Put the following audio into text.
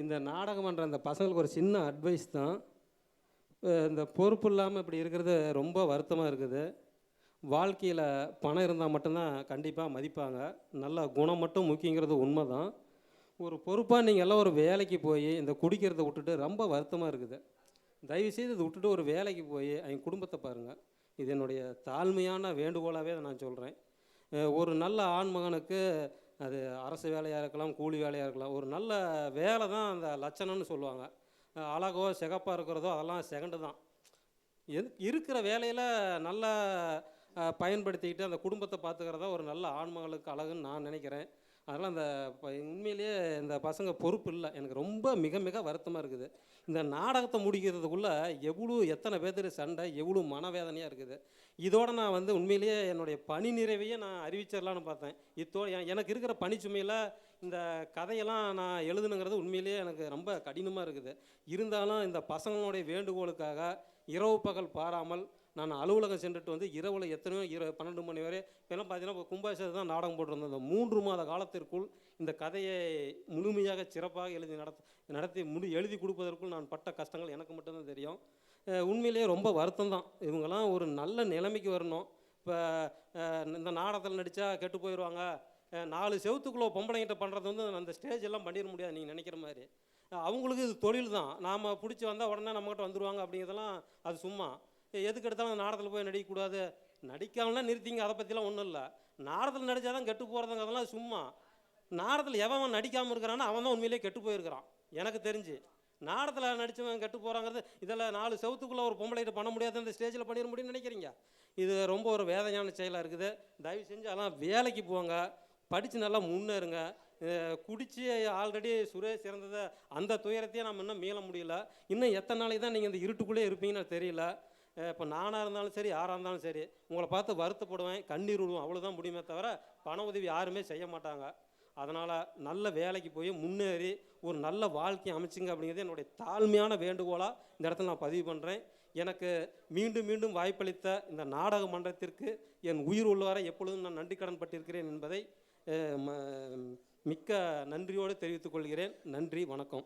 இந்த நாடகம் பண்ணுற அந்த பசங்களுக்கு ஒரு சின்ன அட்வைஸ் தான். இந்த பொறுப்பு இல்லாமல் இப்படி இருக்கிறது ரொம்ப வருத்தமாக இருக்குது. வாழ்க்கையில் பணம் இருந்தால் மட்டும்தான் கண்டிப்பாக மதிப்பாங்க. நல்ல குணம் மட்டும் முக்கியங்கிறது உண்மை தான். ஒரு பொறுப்பாக நீங்கள் எல்லாம் ஒரு வேலைக்கு போய் இந்த குடிக்கிறத விட்டுட்டு ரொம்ப வருத்தமாக இருக்குது. தயவுசெய்து இதை விட்டுட்டு ஒரு வேலைக்கு போய் என் குடும்பத்தை பாருங்கள். இது என்னுடைய தாழ்மையான வேண்டுகோளாகவே நான் சொல்கிறேன். ஒரு நல்ல ஆண்மகனுக்கு அது அரசு வேலையாக இருக்கலாம், கூலி வேலையாக இருக்கலாம், ஒரு நல்ல வேலை தான் அந்த லட்சணம்னு சொல்லுவாங்க. அழகோ சிகப்பாக இருக்கிறதோ அதெல்லாம் செகண்டு தான். இருக்கிற வேலையில் நல்லா பயன்படுத்திக்கிட்டு அந்த குடும்பத்தை பார்த்துக்கிறதா ஒரு நல்ல ஆண்மகளுக்கு அழகுன்னு நான் நினைக்கிறேன். அதனால் அந்த உண்மையிலேயே இந்த பசங்க பொறுப்பு இல்லை. எனக்கு ரொம்ப மிக மிக வருத்தமாக இருக்குது. இந்த நாடகத்தை முடிக்கிறதுக்குள்ளே எத்தனை பேர்த்துக்கு சண்டை, எவ்வளோ மனவேதனையாக இருக்குது. இதோடு நான் உண்மையிலேயே என்னுடைய பணி நிறைவையே நான் அறிவிச்சிடலான்னு பார்த்தேன். எனக்கு இருக்கிற பணிச்சுமையில் இந்த கதையெல்லாம் நான் எழுதுனுங்கிறது உண்மையிலேயே எனக்கு ரொம்ப கடினமாக இருக்குது. இருந்தாலும் இந்த பசங்களுடைய வேண்டுகோளுக்காக இரவு பகல் பாராமல் நான் அலுவலகம் சென்றுட்டு இரவில் எத்தனையோ 12 மணி வரை இப்போலாம் பார்த்தீங்கன்னா கும்பாபிஷேகத்தை தான் நாடகம் போட்டிருந்தோம். இந்த 3 மாத காலத்திற்குள் இந்த கதையை முழுமையாக சிறப்பாக நடத்தி எழுதி கொடுப்பதற்குள் நான் பட்ட கஷ்டங்கள் எனக்கு மட்டும்தான் தெரியும். உண்மையிலேயே ரொம்ப வருத்தம் தான். இவங்கெல்லாம் ஒரு நல்ல நிலைமைக்கு வரணும். இப்போ இந்த நாடகத்தில் நடித்தா கெட்டு போயிடுவாங்க, 4 செவத்துக்குள்ளே பொம்பளைங்கிட்ட பண்ணுறது அந்த ஸ்டேஜ் எல்லாம் பண்ணிட முடியாது நீங்கள் நினைக்கிற மாதிரி. அவங்களுக்கு இது தொழில் தான். நாம் பிடிச்சி வந்தால் உடனே நம்மகிட்ட வந்துடுவாங்க அப்படிங்கிறதெல்லாம் அது சும்மா. எதுக்கு எடுத்தாலும் அந்த நாடகத்தில் போய் நடிக்கக்கூடாது, நடிக்காமலாம் நிறுத்திங்க, அதை பற்றிலாம் ஒன்றும் இல்லை. நாடகத்தில் நடித்தா தான் கெட்டு போகிறதுங்கிறதெல்லாம் சும்மா. நாடகத்தில் எவன் நடிக்காமல் இருக்கிறானோ அவன் தான் உண்மையிலேயே கெட்டு போயிருக்கிறான் எனக்கு தெரிஞ்சு. நாடகத்தில் நடித்தவன் கெட்டு போகிறாங்கிறது இதில் 4 செவத்துக்குள்ளே ஒரு பொம்பளைகிட்ட பண்ண முடியாது, அந்த ஸ்டேஜில் பண்ணிட முடியும்னு நினைக்கிறீங்க? இது ரொம்ப ஒரு வேதனையான செயலாக இருக்குது. தயவு செஞ்சு அதெல்லாம் வேலைக்கு போங்க, படித்து நல்லா முன்னேறுங்க. குடித்து ஆல்ரெடி சுரேஷ் இறந்ததை அந்த துயரத்தையே நம்ம இன்னும் மீள முடியல. இன்னும் எத்தனை நாளைக்கு தான் நீங்கள் இந்த இருட்டுக்குள்ளே இருப்பீங்கன்னு தெரியல. இப்போ நானாக இருந்தாலும் சரி, யாராக இருந்தாலும் சரி, உங்களை பார்த்து வருத்தப்படுவேன், கண்ணீர் விடுவேன், அவ்வளோதான் முடியுமே தவிர பண உதவி யாருமே செய்ய மாட்டாங்க. அதனால் நல்ல வேலைக்கு போய் முன்னேறி ஒரு நல்ல வாழ்க்கையை அமைச்சுங்க அப்படிங்கிறது என்னுடைய தாழ்மையான வேண்டுகோளாக இந்த இடத்துல நான் பதிவு பண்ணுறேன். எனக்கு மீண்டும் மீண்டும் வாய்ப்பளித்த இந்த நாடக மன்றத்திற்கு என் உயிர் உள்ளவரை எப்பொழுதும் நான் நன்றி கடன் பட்டிருக்கிறேன் என்பதை மிக்க நன்றியோடு தெரிவித்துக் கொள்கிறேன். நன்றி, வணக்கம்.